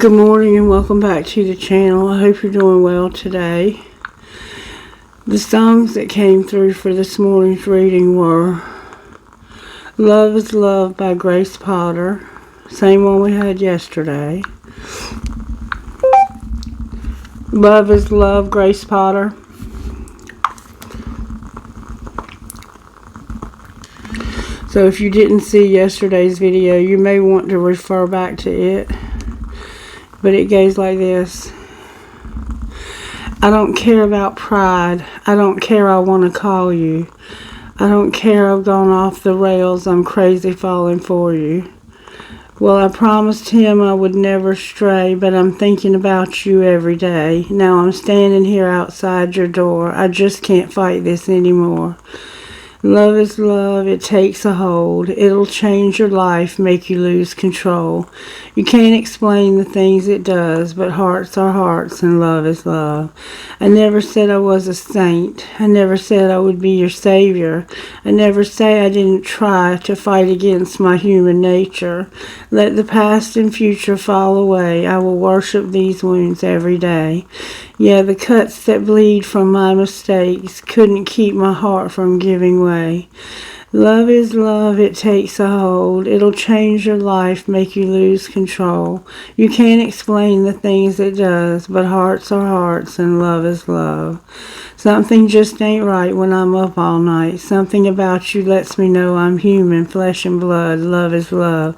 Good morning and welcome back to the channel. I hope you're doing well today. The songs that came through for this morning's reading were Love is Love by Grace Potter. Same one we had yesterday. Love is Love, Grace Potter. So if you didn't see yesterday's video, you may want to refer back to it. But it goes like this. I don't care about pride. I don't care I want to call you. I don't care I've gone off the rails. I'm crazy falling for you. Well, I promised him I would never stray, but I'm thinking about you every day. Now I'm standing here outside your door. I just can't fight this anymore. Love is love, it takes a hold. It'll change your life, make you lose control. You can't explain the things it does, but hearts are hearts and love is love. I never said I was a saint. I never said I would be your savior. I never say I didn't try to fight against my human nature. Let the past and future fall away. I will worship these wounds every day. Yeah, the cuts that bleed from my mistakes couldn't keep my heart from giving way. Love is love, it takes a hold. It'll change your life, make you lose control. You can't explain the things it does, but hearts are hearts and love is love. Something just ain't right when I'm up all night. Something about you lets me know I'm human, flesh and blood. Love is love.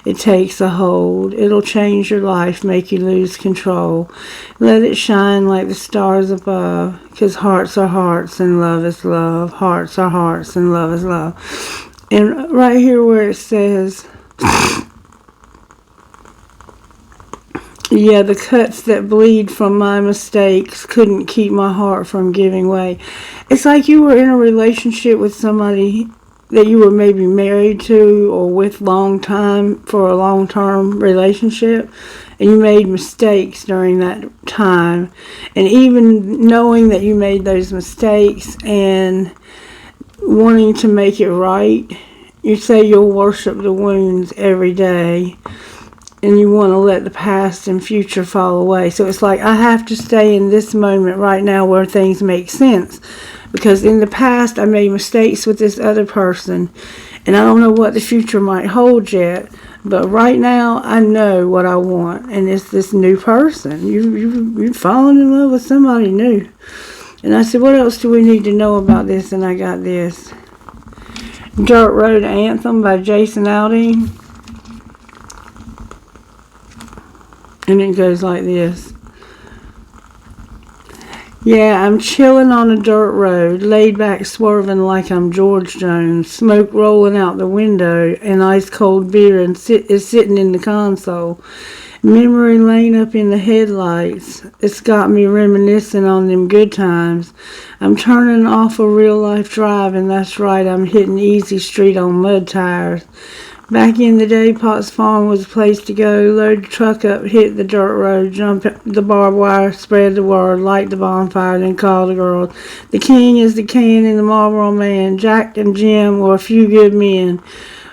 It takes a hold. It'll change your life, make you lose control. Let it shine like the stars above, 'cause hearts are hearts and love is love. Hearts are hearts and love is love. And right here where it says, yeah, the cuts that bleed from my mistakes couldn't keep my heart from giving way. It's like you were in a relationship with somebody that you were maybe married to or with for a long-term relationship, and you made mistakes during that time. And even knowing that you made those mistakes and wanting to make it right, you say you'll worship the wounds every day. And you want to let the past and future fall away. So it's like I have to stay in this moment right now where things make sense. Because in the past I made mistakes with this other person. And I don't know what the future might hold yet. But right now I know what I want. And it's this new person. You've fallen in love with somebody new. And I said, what else do we need to know about this? And I got this. Dirt Road Anthem by Jason Aldean. And it goes like this. Yeah, I'm chilling on a dirt road, laid back swerving like I'm George Jones, smoke rolling out the window, and ice cold beer is sitting in the console. Memory lane up in the headlights. It's got me reminiscing on them good times. I'm turning off a real life drive, and that's right, I'm hitting easy street on mud tires. Back in the day, Potts Farm was a place to go. Load the truck up, hit the dirt road, jump the barbed wire, spread the word, light the bonfire, then call the girls. The king is the can and the Marlboro man. Jack and Jim were a few good men.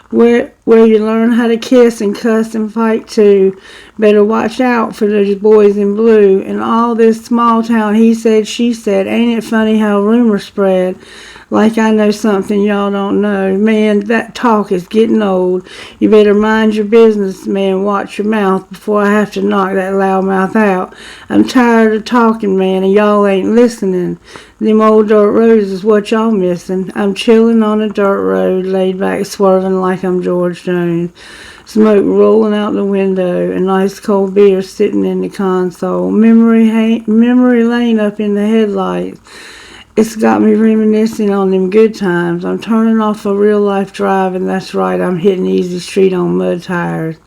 Where you learn how to kiss and cuss and fight too. Better watch out for those boys in blue. And all this small town, he said, she said. Ain't it funny how rumors spread? Like I know something y'all don't know. Man, that talk is getting old. You better mind your business, man. Watch your mouth before I have to knock that loud mouth out. I'm tired of talking, man, and y'all ain't listening. Them old dirt roads is what y'all missing. I'm chilling on a dirt road, laid back swerving like I'm George Jones. Smoke rolling out the window, and ice cold beer sitting in the console. Memory lane up in the headlights. It's got me reminiscing on them good times. I'm turning off a real life drive, and that's right, I'm hitting easy street on mud tires.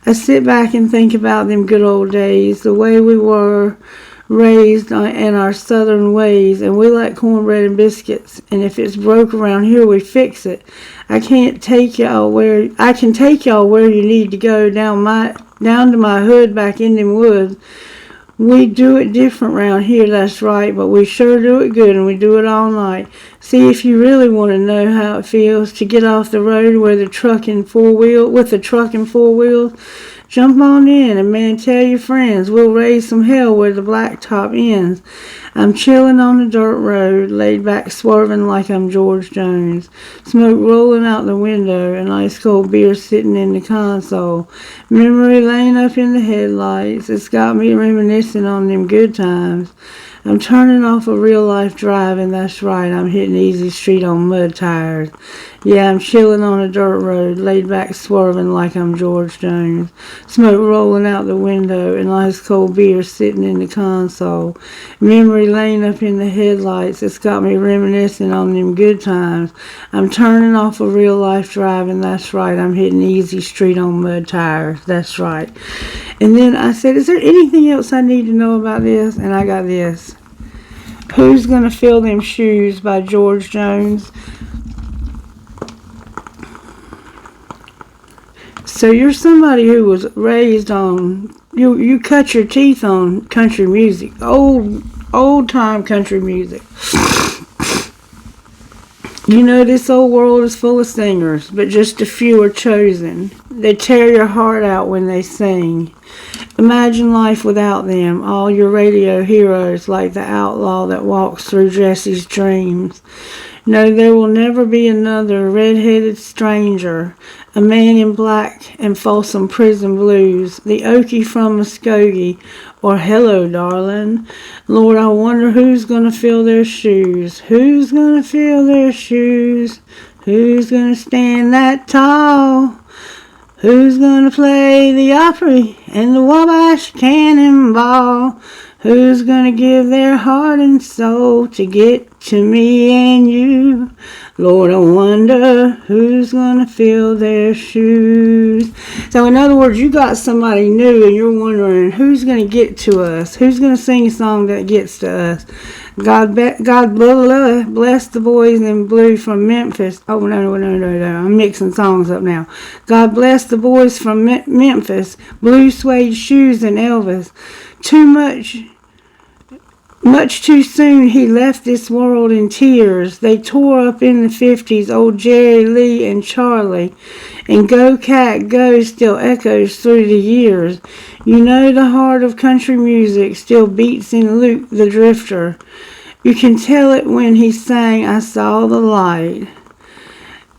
I sit back and think about them good old days, the way we were raised in our southern ways, and we like cornbread and biscuits, and if it's broke around here, we fix it. I can take y'all where you need to go, down to my hood back in them woods. We do it different around here, that's right, but we sure do it good, and we do it all night. See, if you really want to know how it feels to get off the road with a truck and four wheels, Jump on in and man, tell your friends we'll raise some hell where the blacktop ends. I'm chilling on the dirt road, laid back swerving like I'm George Jones. Smoke rolling out the window and ice cold beer sitting in the console. Memory lane up in the headlights, it's got me reminiscing on them good times. I'm turning off a real life drive, and that's right, I'm hitting easy street on mud tires. Yeah, I'm chilling on a dirt road, laid back swerving like I'm George Jones. Smoke rolling out the window and ice cold beer sitting in the console. Memory lane up in the headlights, it's got me reminiscing on them good times. I'm turning off a real life drive, and that's right, I'm hitting easy street on mud tires. That's right. And then I said, is there anything else I need to know about this? And I got this. Who's Gonna Fill Them Shoes by George Jones. So you're somebody who was raised on, you cut your teeth on country music, old time country music. You know, this old world is full of singers, but just a few are chosen. They tear your heart out when they sing. Imagine life without them, all your radio heroes like the outlaw that walks through Jesse's dreams. No, there will never be another red-headed stranger, a man in black and Folsom Prison Blues, the Okie from Muskogee, or Hello, Darling. Lord, I wonder who's going to fill their shoes. Who's going to fill their shoes? Who's going to stand that tall? Who's going to play the Opry and the Wabash Cannonball? Who's going to give their heart and soul to get to me and you? Lord, I wonder who's going to fill their shoes. So in other words, you got somebody new and you're wondering who's going to get to us? Who's going to sing a song that gets to us? God bless the boys in blue from Memphis. Oh, no. I'm mixing songs up now. God bless the boys from Memphis. Blue suede shoes and Elvis. Much too soon he left this world in tears. They tore up in the 50s, old Jerry Lee and Charlie. And Go Cat Go still echoes through the years. You know the heart of country music still beats in Luke the Drifter. You can tell it when he sang I Saw the Light.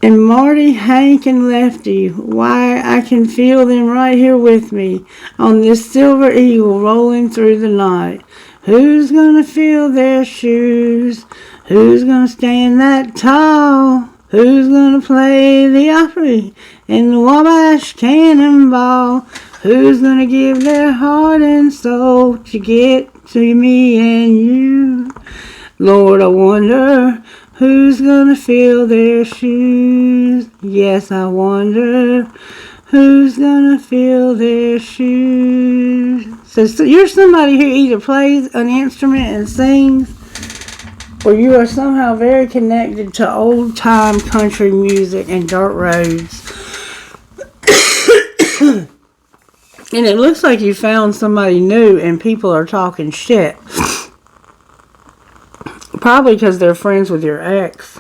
And Marty, Hank, and Lefty, why, I can feel them right here with me on this silver eagle rolling through the night. Who's gonna fill their shoes? Who's gonna stand that tall? Who's gonna play the Opry and the Wabash Cannonball? Who's gonna give their heart and soul to get to me and you? Lord, I wonder who's gonna fill their shoes? Yes, I wonder who's gonna fill their shoes? So you're somebody who either plays an instrument and sings, or you are somehow very connected to old-time country music and dirt roads. And it looks like you found somebody new and people are talking shit. Probably because they're friends with your ex.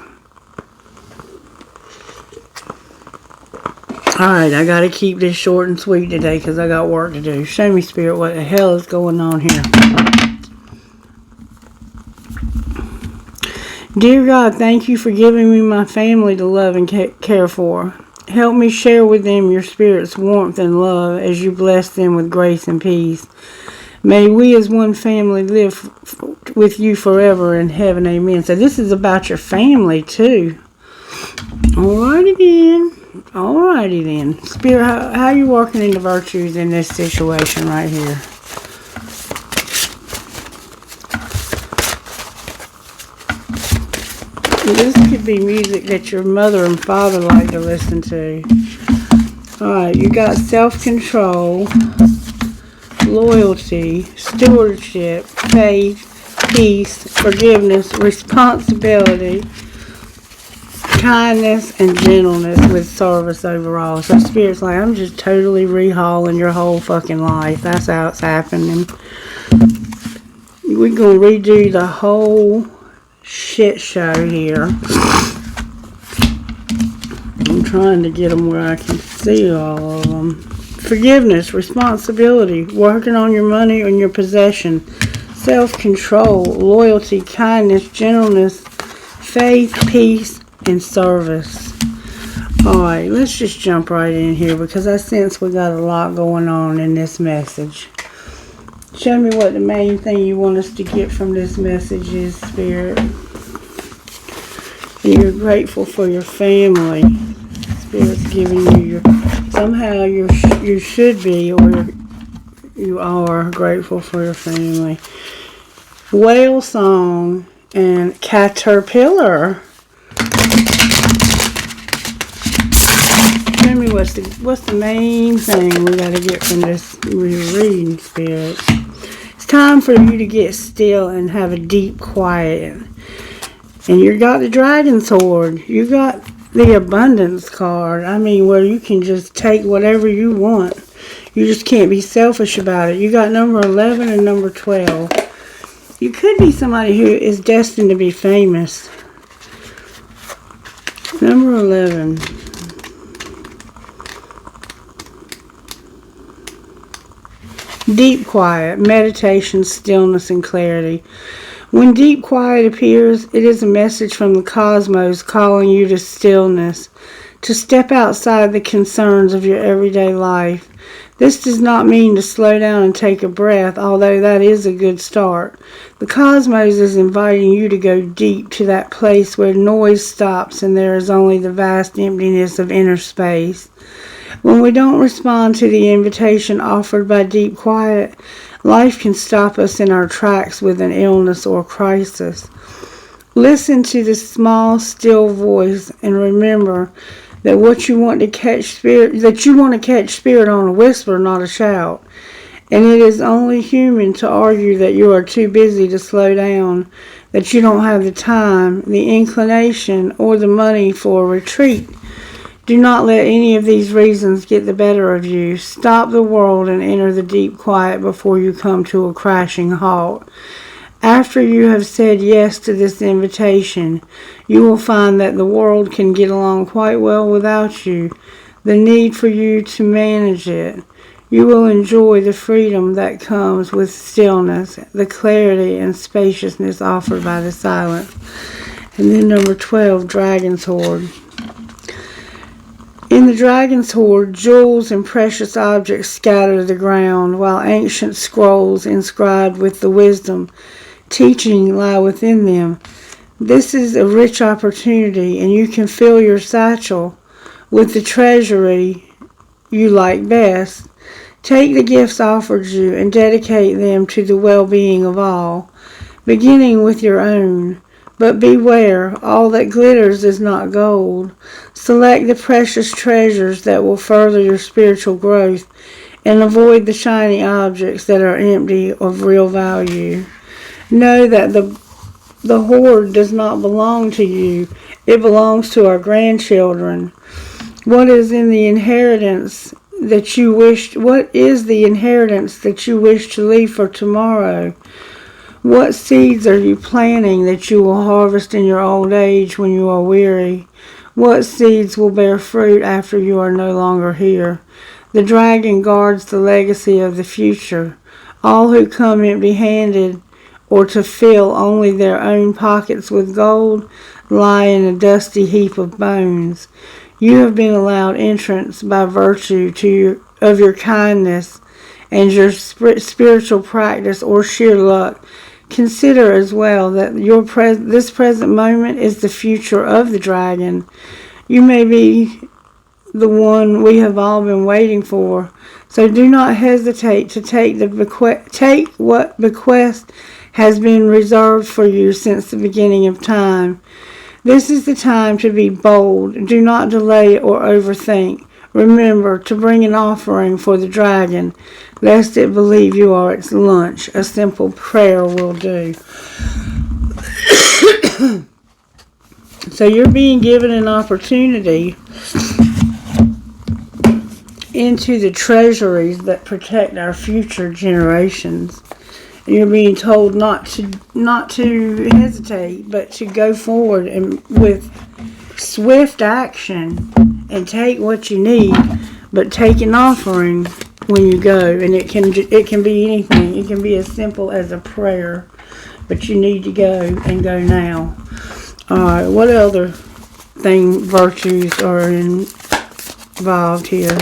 Alright, I gotta keep this short and sweet today because I got work to do. Show me, Spirit, what the hell is going on here. Dear God, thank you for giving me my family to love and care for. Help me share with them your Spirit's warmth and love as you bless them with grace and peace. May we as one family live with you forever in heaven. Amen. So this is about your family too. Alrighty then. Spirit, how are you working in the virtues in this situation right here? This could be music that your mother and father like to listen to. Alright, you got self-control, loyalty, stewardship, faith, peace, forgiveness, responsibility, kindness, and gentleness with service overall. So Spirit's like, I'm just totally rehauling your whole fucking life. That's how it's happening. We're going to redo the whole shit show here. I'm trying to get them where I can see all of them. forgiveness, responsibility, working on your money and your possession, self-control, loyalty, kindness, gentleness, faith, peace, and service. Alright, let's just jump right in here because I sense we got a lot going on in this message. Show me what the main thing you want us to get from this message is, Spirit. You're grateful for your family. Spirit's giving you somehow you should be, or you are grateful for your family. Whale song and caterpillar. Tell me what's the main thing we got to get from this reading, Spirit. It's time for you to get still and have a deep quiet. And you got the dragon sword. You got the abundance card. I mean, where you can just take whatever you want. You just can't be selfish about it. You got number 11 and number 12. You could be somebody who is destined to be famous. Number 11. Deep quiet, meditation, stillness, and clarity. When deep quiet appears, it is a message from the cosmos calling you to stillness, to step outside the concerns of your everyday life. This does not mean to slow down and take a breath, although that is a good start. The cosmos is inviting you to go deep to that place where noise stops and there is only the vast emptiness of inner space. When we don't respond to the invitation offered by deep quiet, life can stop us in our tracks with an illness or crisis. Listen to the small, still voice and remember that you want to catch spirit on a whisper, not a shout. And it is only human to argue that you are too busy to slow down, that you don't have the time, the inclination, or the money for a retreat. Do not let any of these reasons get the better of you. Stop the world and enter the deep quiet before you come to a crashing halt. After you have said yes to this invitation, you will find that the world can get along quite well without you. The need for you to manage it. You will enjoy the freedom that comes with stillness, the clarity and spaciousness offered by the silence. And then number 12, Dragon's Hoard. In the dragon's hoard, jewels and precious objects scatter the ground, while ancient scrolls inscribed with the wisdom, teaching lie within them. This is a rich opportunity, and you can fill your satchel with the treasury you like best. Take the gifts offered you and dedicate them to the well-being of all, beginning with your own. But beware, all that glitters is not gold. Select the precious treasures that will further your spiritual growth and avoid the shiny objects that are empty of real value. Know that the hoard does not belong to you. It belongs to our grandchildren. What is the inheritance that you wish to leave for tomorrow? What seeds are you planting that you will harvest in your old age when you are weary? What seeds will bear fruit after you are no longer here? The dragon guards the legacy of the future. All who come empty-handed or to fill only their own pockets with gold lie in a dusty heap of bones. You have been allowed entrance by virtue of your kindness and your spiritual practice or sheer luck. Consider as well that this present moment is the future of the dragon. You may be the one we have all been waiting for. So do not hesitate to take what bequest has been reserved for you since the beginning of time. This is the time to be bold. Do not delay or overthink. Remember to bring an offering for the dragon, lest it believe you are its lunch. A simple prayer will do. So you're being given an opportunity into the treasuries that protect our future generations. And you're being told not to hesitate, but to go forward and with swift action and take what you need, but take an offering when you go, and it can be anything. It can be as simple as a prayer, but you need to go and go now. All right, what other virtues are involved here?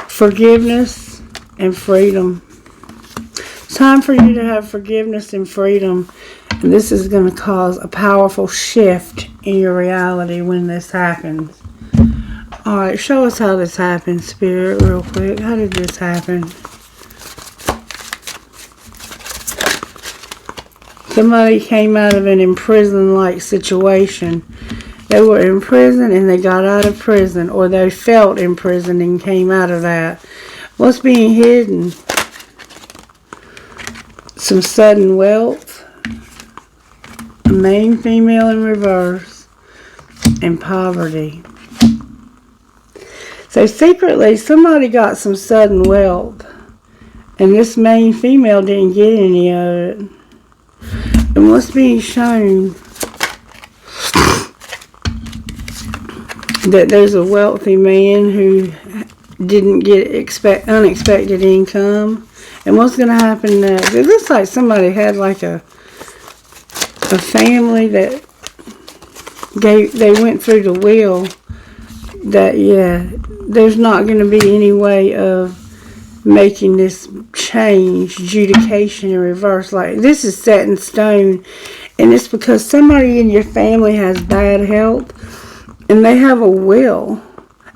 Forgiveness and freedom. It's time for you to have forgiveness and freedom, and this is going to cause a powerful shift in your reality when this happens. Alright, show us how this happened, Spirit, real quick. How did this happen? Somebody came out of an imprisoned-like situation. They were in prison and they got out of prison, or they felt in prison and came out of that. What's being hidden? Some sudden wealth, a main female in reverse, and poverty. So secretly, somebody got some sudden wealth, and this main female didn't get any of it. And what's being shown? That there's a wealthy man who didn't get unexpected income. And what's going to happen next? It looks like somebody had like a family that they went through the will that, yeah, there's not going to be any way of making this change, adjudication in reverse. Like, this is set in stone, and it's because somebody in your family has bad health, and they have a will,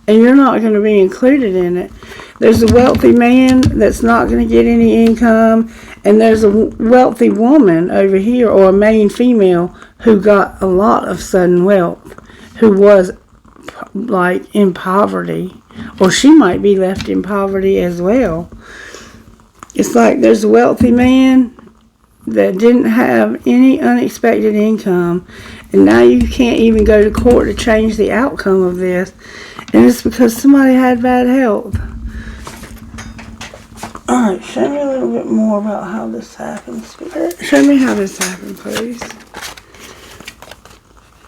and you're not going to be included in it. There's a wealthy man that's not going to get any income, and there's a wealthy woman over here, or a main female, who got a lot of sudden wealth, who was like in poverty, or she might be left in poverty as well. It's like there's a wealthy man that didn't have any unexpected income, and now you can't even go to court to change the outcome of this, and it's because somebody had bad health. Alright, show me a little bit more about how this happened, Spirit. Show me how this happened, please.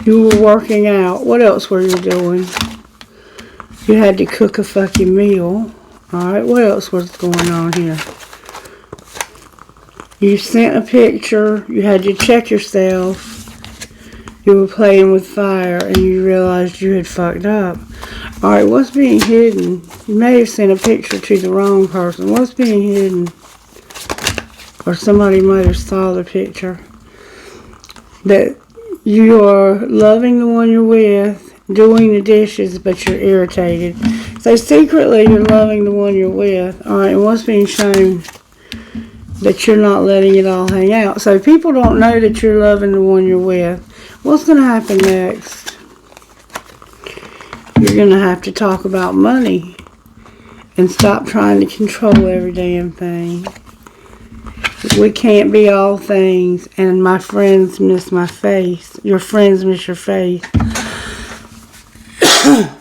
You were working out. What else were you doing? You had to cook a fucking meal. Alright, what else was going on here? You sent a picture. You had to check yourself. You were playing with fire and you realized you had fucked up. Alright, what's being hidden? You may have sent a picture to the wrong person. What's being hidden? Or somebody might have saw the picture. That you are loving the one you're with, doing the dishes, but you're irritated. So secretly you're loving the one you're with. Alright, and what's being shown? That you're not letting it all hang out. So people don't know that you're loving the one you're with. What's going to happen next? You're going to have to talk about money and stop trying to control every damn thing. We can't be all things, and my friends miss my face. Your friends miss your face.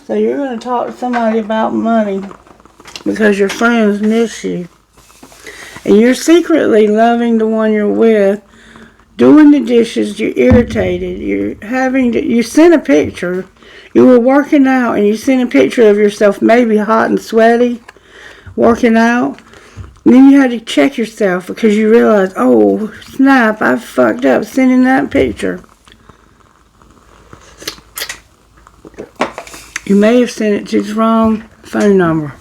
So you're going to talk to somebody about money because your friends miss you. And you're secretly loving the one you're with, doing the dishes, you're irritated, you sent a picture, you were working out and you sent a picture of yourself maybe hot and sweaty, working out, and then you had to check yourself because you realized, oh snap, I fucked up sending that picture. You may have sent it to the wrong phone number.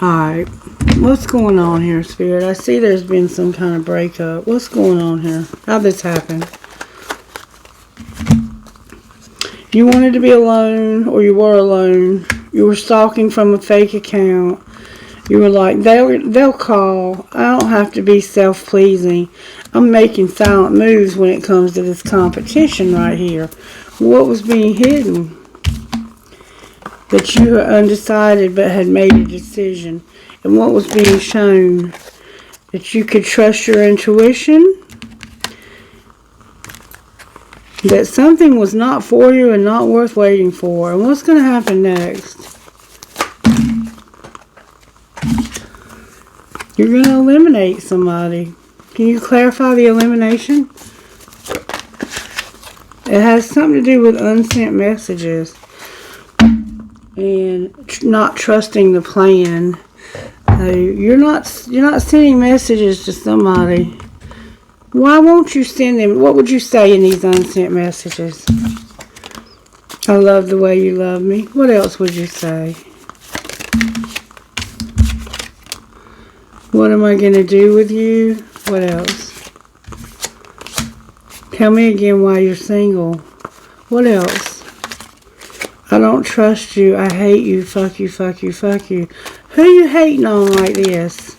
Alright. What's going on here, Spirit? I see there's been some kind of breakup. What's going on here? How'd this happen? You wanted to be alone, or you were alone. You were stalking from a fake account. You were like, they'll call. I don't have to be self-pleasing. I'm making silent moves when it comes to this competition right here. What was being hidden? That you were undecided but had made a decision. And what was being shown? That you could trust your intuition. That something was not for you and not worth waiting for. And what's going to happen next? You're going to eliminate somebody. Can you clarify the elimination? It has something to do with unsent messages. and not trusting the plan. You're not sending messages to somebody. Why won't you send them? What would you say in these unsent messages? I love the way you love me. What else would you say? What am I going to do with you? What else? Tell me again why you're single. What else? I don't trust you. I hate you. Fuck you, fuck you, fuck you. Who you hating on like this?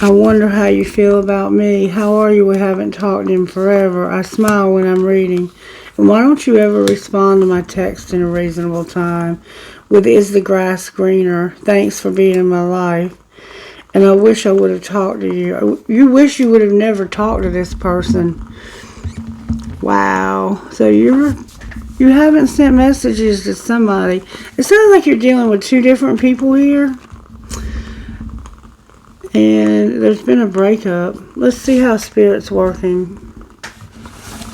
I wonder how you feel about me. How are you? We haven't talked in forever. I smile when I'm reading. And why don't you ever respond to my text in a reasonable time with, is the grass greener? Thanks for being in my life. And I wish I would have talked to you. You wish you would have never talked to this person. Wow. So you haven't sent messages to somebody. It sounds like you're dealing with two different people here. And there's been a breakup. Let's see how Spirit's working.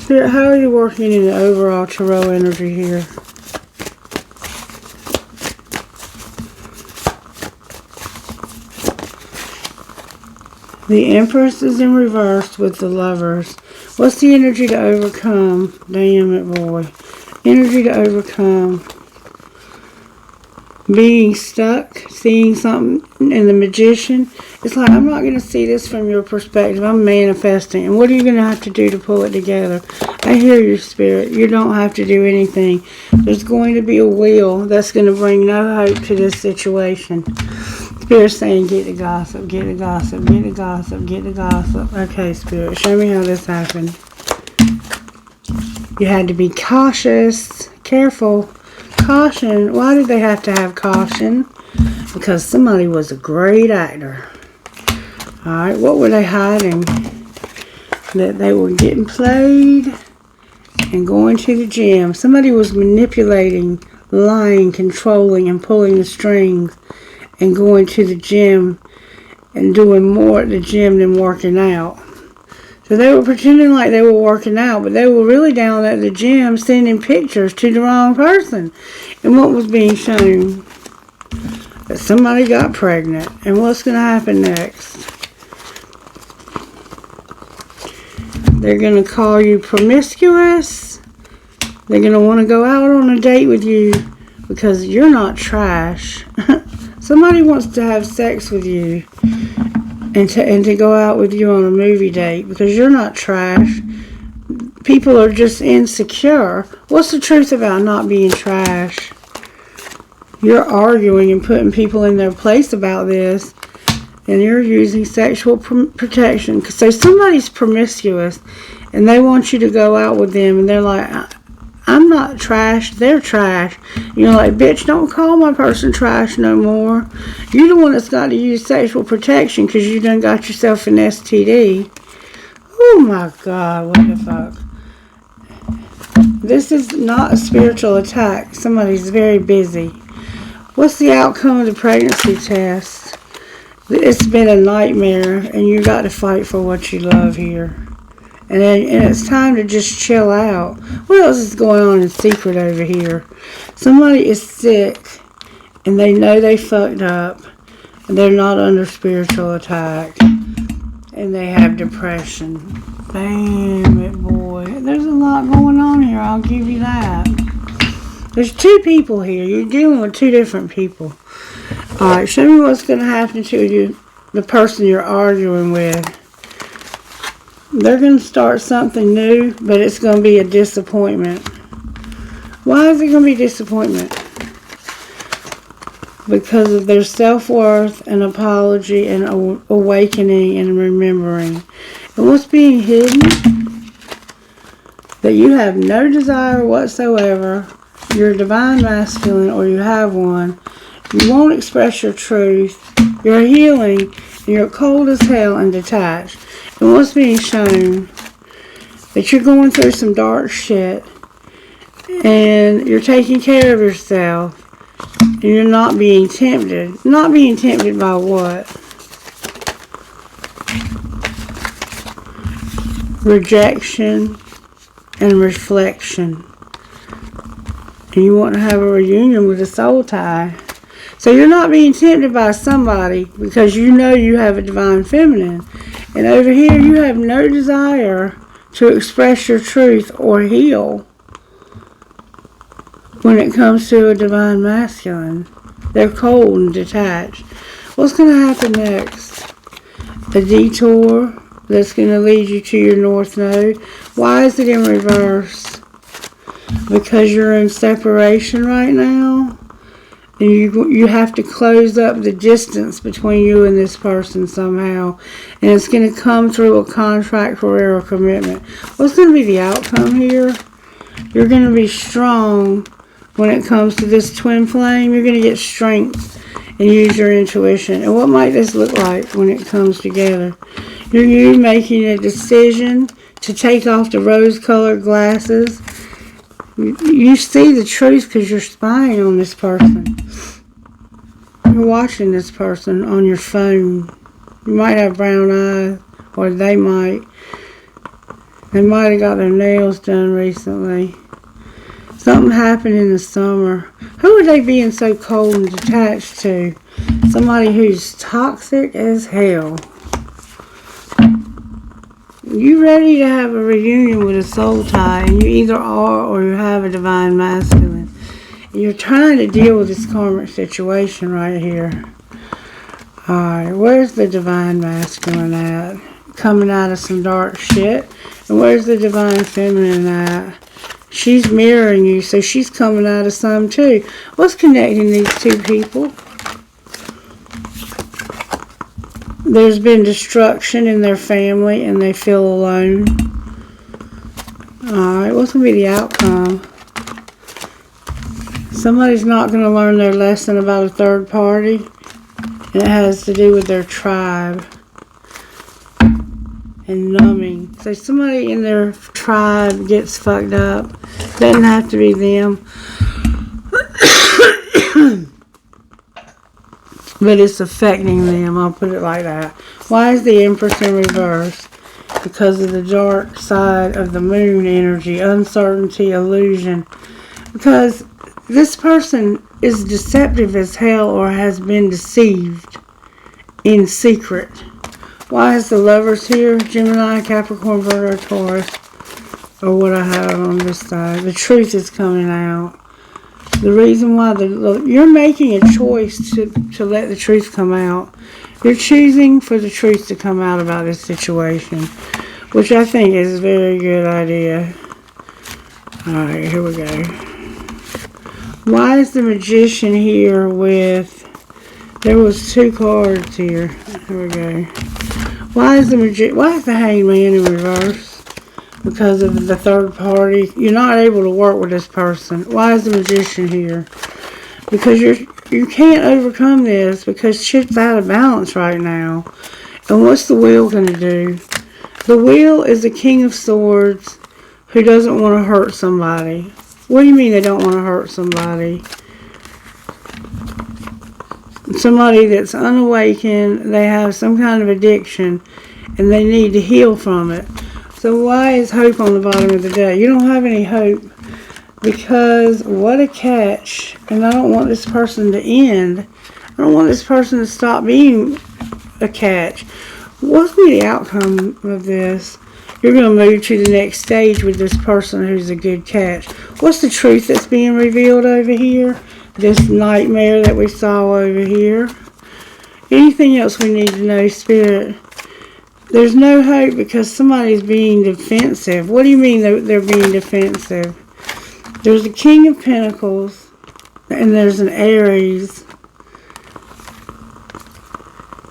Spirit, how are you working in the overall tarot energy here? The Empress is in reverse with the Lovers. What's the energy to overcome? Damn it, boy. Energy to overcome. Being stuck, seeing something, and the Magician. It's like, I'm not going to see this from your perspective. I'm manifesting. And what are you going to have to do to pull it together? I hear you, Spirit. You don't have to do anything. There's going to be a wheel that's going to bring no hope to this situation. Spirit's saying, get the gossip, get the gossip, get the gossip, get the gossip. Okay, Spirit, show me how this happened. You had to be cautious, careful. Caution. Why did they have to have caution? Because somebody was a great actor. Alright, what were they hiding? That they were getting played and going to the gym. Somebody was manipulating, lying, controlling, and pulling the strings and going to the gym and doing more at the gym than working out. So they were pretending like they were working out, but they were really down at the gym sending pictures to the wrong person. And what was being shown? That somebody got pregnant. And what's going to happen next? They're going to call you promiscuous. They're going to want to go out on a date with you because you're not trash. Somebody wants to have sex with you. And to go out with you on a movie date because you're not trash. People are just insecure. What's the truth about not being trash? You're arguing and putting people in their place about this, and you're using sexual protection. So somebody's promiscuous, and they want you to go out with them, and they're like, I'm not trash, they're trash. You're like, bitch, don't call my person trash no more. You're the one that's got to use sexual protection because you done got yourself an STD. Oh my God, what the fuck? This is not a spiritual attack. Somebody's very busy. What's the outcome of the pregnancy test? It's been a nightmare, and you got to fight for what you love here. And it's time to just chill out. What else is going on in secret over here? Somebody is sick, and they know they fucked up, and they're not under spiritual attack, and they have depression. Damn it, boy. There's a lot going on here, I'll give you that. There's two people here. You're dealing with two different people. Alright, show me what's going to happen to you, the person you're arguing with. They're going to start something new, but it's going to be a disappointment. Why is it going to be disappointment? Because of their self-worth and apology and awakening and remembering. And what's being hidden? That you have no desire whatsoever. You're a divine masculine, or you have one. You won't express your truth. You're healing, and you're cold as hell and detached. And what's being shown? That you're going through some dark shit. And you're taking care of yourself. And you're not being tempted. Not being tempted by what? Rejection and reflection. And you want to have a reunion with a soul tie. So you're not being tempted by somebody because you know you have a divine feminine. And over here you have no desire to express your truth or heal when it comes to a divine masculine. They're cold and detached. What's going to happen next? A detour that's going to lead you to your north node. Why is it in reverse? Because you're in separation right now. And you have to close up the distance between you and this person somehow. And it's going to come through a contract, career, or commitment. What's going to be the outcome here? You're going to be strong when it comes to this twin flame. You're going to get strength and use your intuition. And what might this look like when it comes together? You're you making a decision to take off the rose-colored glasses. You see the truth because you're spying on this person. You're watching this person on your phone. You might have brown eyes, or they might. They might have got their nails done recently. Something happened in the summer. Who are they being so cold and detached to? Somebody who's toxic as hell. You ready to have a reunion with a soul tie, and you either are or you have a divine masculine. You're trying to deal with this karmic situation right here. Alright, where's the divine masculine at? Coming out of some dark shit. And where's the divine feminine at? She's mirroring you, so she's coming out of some too. What's connecting these two people? There's been destruction in their family and they feel alone. Alright, what's going to be the outcome? Somebody's not going to learn their lesson about a third party. And it has to do with their tribe. And numbing. So somebody in their tribe gets fucked up. Doesn't have to be them. But it's affecting them, I'll put it like that. Why is the Empress in reverse? Because of the dark side of the moon energy, uncertainty, illusion. Because this person is deceptive as hell or has been deceived in secret. Why is the Lovers here? Gemini, Capricorn, Virgo, Taurus. Or what I have on this side. The truth is coming out. The reason why you're making a choice to let the truth come out. You're choosing for the truth to come out about this situation, which I think is a very good idea. Alright, here we go. Why is the Magician here with... There was two cards here. Here we go. Why is the Hangman in reverse? Because of the third party. You're not able to work with this person. Why is the Magician here? Because you can't overcome this because shit's out of balance right now. And what's the Wheel going to do? The Wheel is the King of Swords who doesn't want to hurt somebody. What do you mean they don't want to hurt somebody? Somebody that's unawakened, they have some kind of addiction, and they need to heal from it. So why is hope on the bottom of the deck? You don't have any hope because what a catch. And I don't want this person to end. I don't want this person to stop being a catch. What's going to be the outcome of this? You're going to move to the next stage with this person who's a good catch. What's the truth that's being revealed over here? This nightmare that we saw over here. Anything else we need to know, Spirit? There's no hope because somebody's being defensive. What do you mean they're being defensive? There's a King of Pentacles and there's an Aries.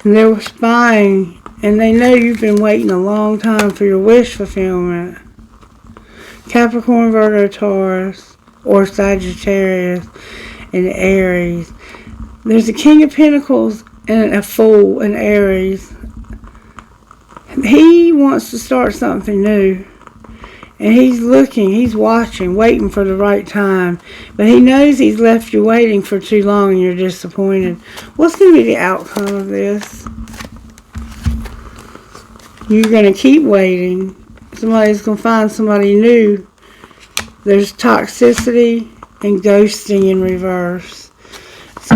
And they were spying and they know you've been waiting a long time for your wish fulfillment. Capricorn, Virgo, Taurus, or Sagittarius and Aries. There's a King of Pentacles and a Fool and Aries. He wants to start something new. And he's looking, he's watching, waiting for the right time. But he knows he's left you waiting for too long and you're disappointed. What's going to be the outcome of this? You're going to keep waiting. Somebody's going to find somebody new. There's toxicity and ghosting in reverse. So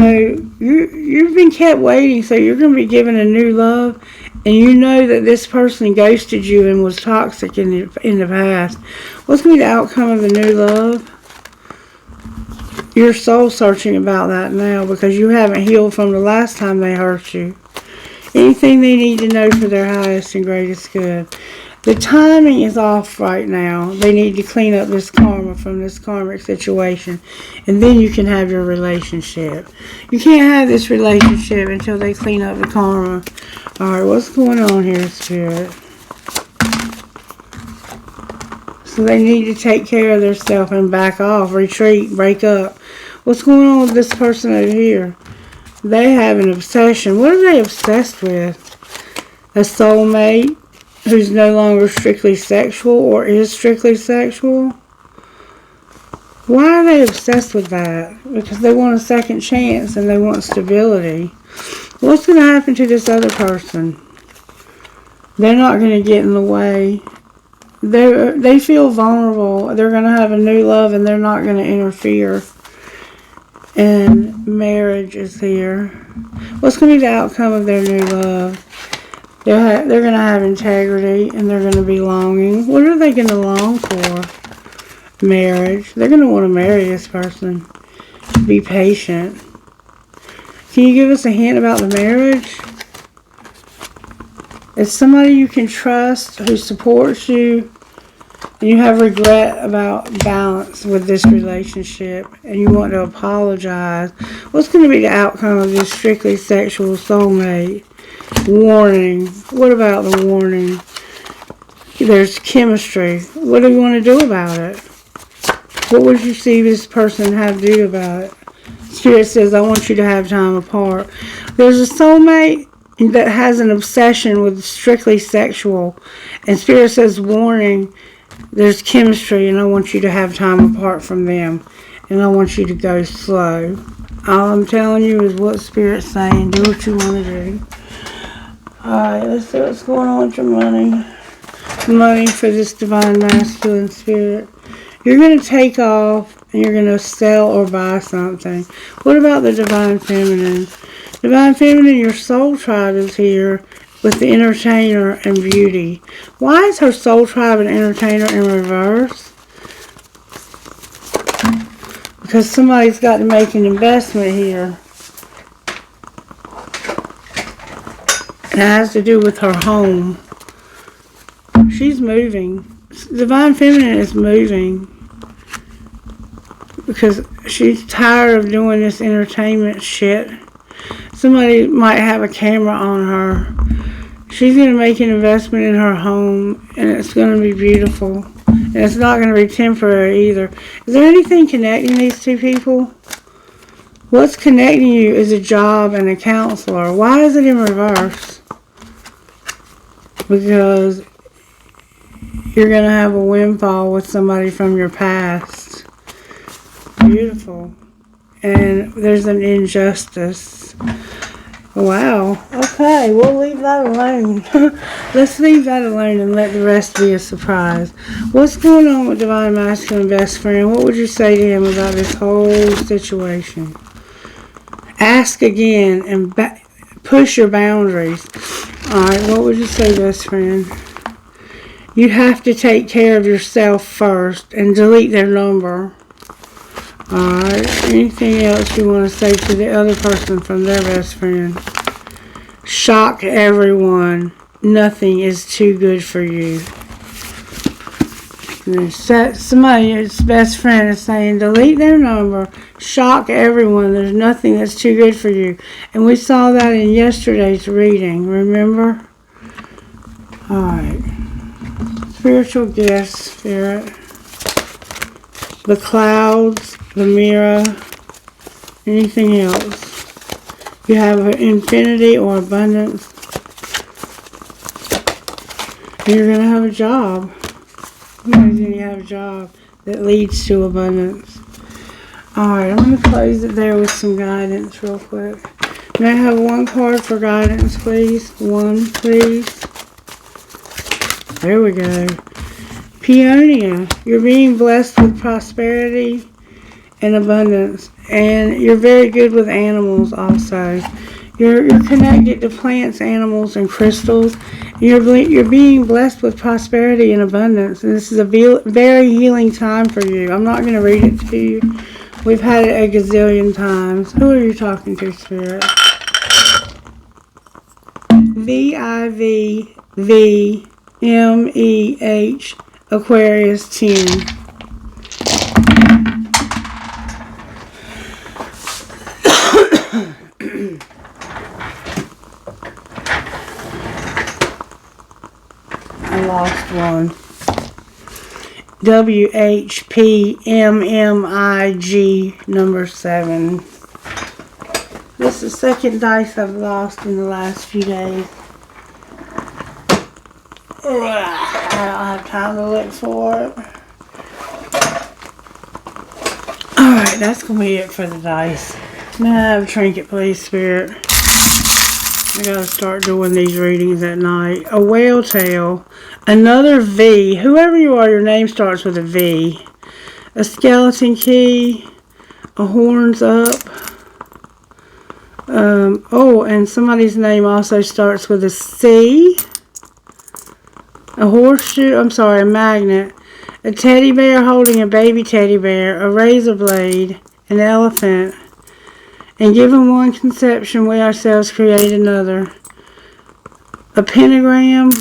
you've been kept waiting, so you're going to be given a new love, and you know that this person ghosted you and was toxic in the past. What's going to be the outcome of the new love? You're soul searching about that now because you haven't healed from the last time they hurt you. Anything they need to know for their highest and greatest good. The timing is off right now. They need to clean up this karma from this karmic situation. And then you can have your relationship. You can't have this relationship until they clean up the karma. Alright, what's going on here, Spirit? So they need to take care of themselves and back off, retreat, break up. What's going on with this person over here? They have an obsession. What are they obsessed with? A soulmate who's no longer strictly sexual or is strictly sexual? Why are they obsessed with that? Because they want a second chance and they want stability. What's going to happen to this other person? They're not going to get in the way. They feel vulnerable. They're going to have a new love and they're not going to interfere. And marriage is here. What's going to be the outcome of their new love? They're going to have integrity and they're going to be longing. What are they going to long for? Marriage. They're going to want to marry this person. Be patient. Can you give us a hint about the marriage? It's somebody you can trust, who supports you, and you have regret about balance with this relationship, and you want to apologize. What's going to be the outcome of this strictly sexual soulmate? Warning. What about the warning? There's chemistry. What do you want to do about it? What would you see this person have to do about it? Spirit says, I want you to have time apart. There's a soulmate that has an obsession with strictly sexual. And Spirit says, warning, there's chemistry and I want you to have time apart from them. And I want you to go slow. All I'm telling you is what Spirit's saying. Do what you want to do. Alright, let's see what's going on with your money. Money for this divine masculine spirit. You're going to take off and you're going to sell or buy something. What about the divine feminine? Divine feminine, your soul tribe is here with the entertainer and beauty. Why is her soul tribe and entertainer in reverse? Because somebody's got to make an investment here. It has to do with her home. She's moving. Divine feminine is moving. Because she's tired of doing this entertainment shit. Somebody might have a camera on her. She's going to make an investment in her home. And it's going to be beautiful. And it's not going to be temporary either. Is there anything connecting these two people? What's connecting you is a job and a counselor. Why is it in reverse? Because you're going to have a windfall with somebody from your past. Beautiful. And there's an injustice. Wow. Okay, we'll leave that alone. Let's leave that alone and let the rest be a surprise. What's going on with Divine Masculine Best Friend? What would you say to him about this whole situation? Ask again and push your boundaries. Alright, what would you say, best friend? You have to take care of yourself first and delete their number. Alright, anything else you want to say to the other person from their best friend? Shock everyone. Nothing is too good for you. Somebody's best friend is saying, delete their number. Shock everyone. There's nothing that's too good for you. And we saw that in yesterday's reading. Remember? Alright. Spiritual gifts, Spirit. The clouds. The mirror. Anything else? You have infinity or abundance. You're going to have a job. Somebody's going to have a job that leads to abundance. Alright, I'm going to close it there with some guidance real quick. May I have one card for guidance, please? One, please. There we go. Peonia, you're being blessed with prosperity in abundance. And you're very good with animals also. You're connected to plants, animals, and crystals. You're being blessed with prosperity and abundance. And this is a very healing time for you. I'm not going to read it to you. We've had it a gazillion times. Who are you talking to, Spirit? VIVVMEH Aquarius 10. I lost one. WHPMMIG number 7. This is the second dice I've lost in the last few days. I don't have time to look for it. Alright, that's going to be it for the dice. May I have a trinket, please, Spirit? I gotta start doing these readings at night. A whale tail. Another V. Whoever you are, your name starts with a V. A skeleton key. A horns up. And somebody's name also starts with a C. A horseshoe. A magnet. A teddy bear holding a baby teddy bear. A razor blade. An elephant. And given one conception, we ourselves create another. A pentagram,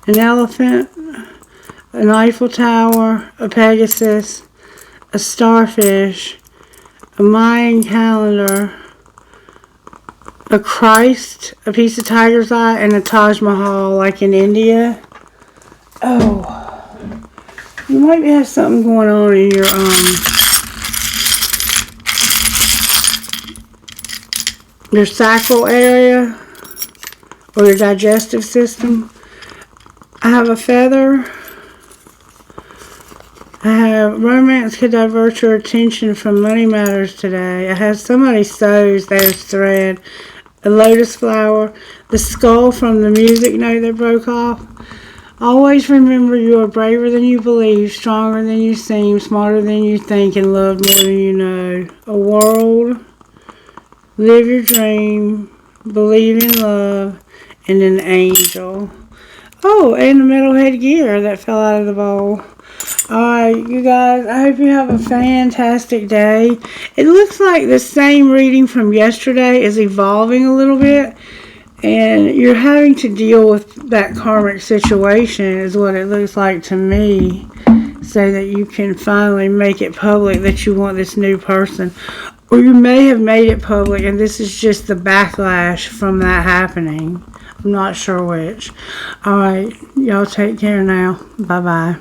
an elephant, an Eiffel Tower, a Pegasus, a starfish, a Mayan calendar, a Christ, a piece of tiger's eye, and a Taj Mahal, like in India. Oh, you might have something going on in your sacral area or your digestive system. I have a feather. I have romance could divert your attention from money matters today. I have somebody sews, there's thread. A lotus flower. The skull from the music note that broke off. Always remember you are braver than you believe, stronger than you seem, smarter than you think, and loved more than you know. A world. Live your dream, believe in love, and an angel. Oh, and the metalhead gear that fell out of the bowl. Alright, you guys, I hope you have a fantastic day. It looks like the same reading from yesterday is evolving a little bit, and you're having to deal with that karmic situation is what it looks like to me, so that you can finally make it public that you want this new person. Or you may have made it public and this is just the backlash from that happening. I'm not sure which. Alright, y'all take care now. Bye-bye.